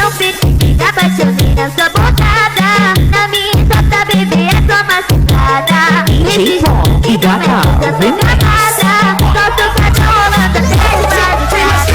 Não fique me apaixonei na sua botada. Na minha solta, bebê, é só uma cidada. DJ Paul e Gata, vem Solta o cachorro, rolando até debaixo.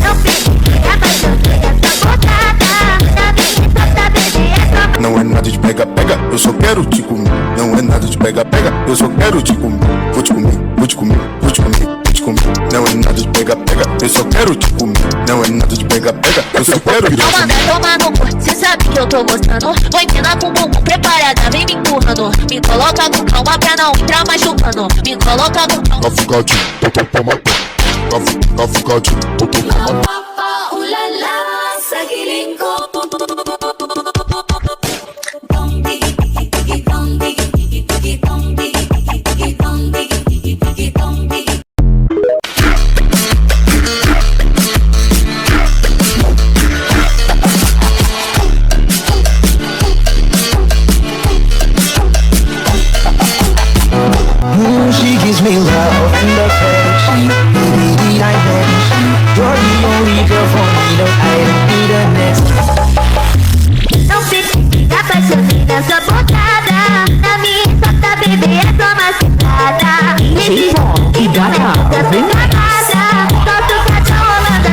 Não fique me apaixonei na sua botada. Na minha solta, bebê, é só uma. Não é nada de pega-pega, eu só quero te comer. Não é nada de pega-pega, eu só quero te comer. Vou te comer, vou te comer, vou te comer, vou te comer. Não é nada de pega-pega, eu só quero te comer. Não é nada de pega-pega, eu só quero te Não manda comer. tomar no cu, cê sabe que eu tô gostando. Vou empinar com o bumbum preparada, vem me empurrando. Me coloca com calma pra não entrar machucando. Me coloca com calma. Cafucadinho, tô pra matar. Cafucadinho, tô pra matar. She gives me love and affection. Baby, I vanish. You're the only girl for me, no, I don't need a next. Não fique me apaixonei na sua botada. Na minha solta, bebê, é só uma cidada. DJ Paul e Gata, vem Solta o cachorro, rolando até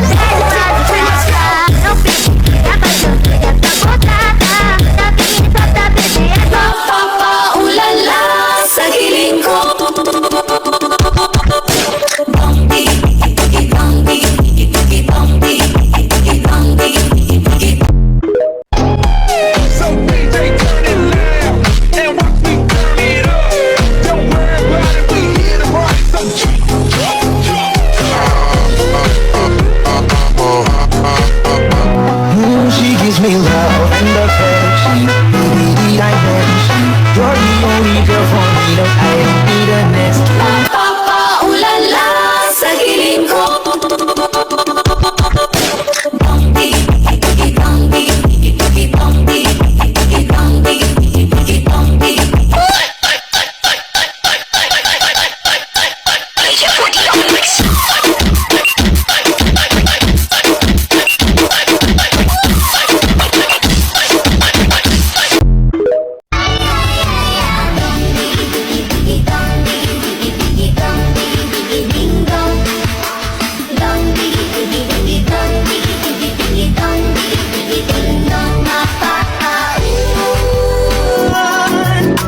debaixo. Não fique me apaixonei na sua botada. Na minha solta, bebê, é só uma cidada. Sa giling ko. So DJ turn it loud and watch me turn it up. Don't worry about it, we here to party. So She gives me love and affection. Baby, I vanish. You're the only girl for me, no, I don't need a next. Sa giling ko.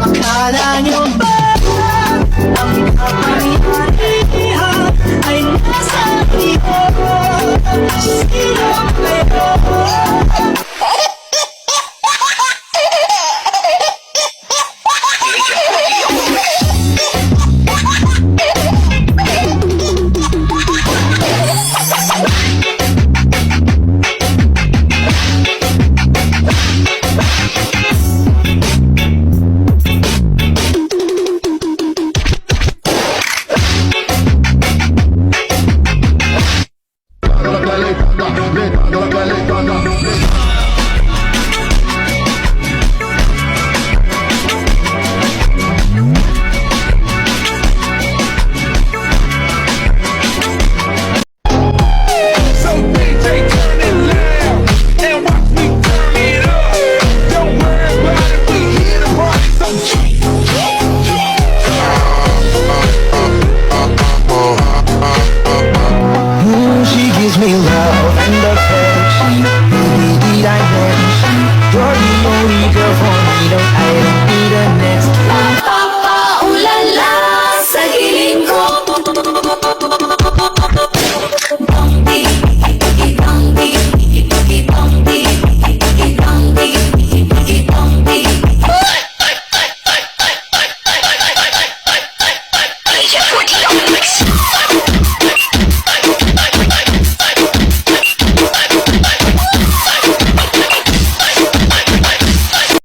Akala nyo ba ang kapangyarihan ay nasa iyo? Sino kayo? Gala, gala, gala, gala, gala, gala, gala.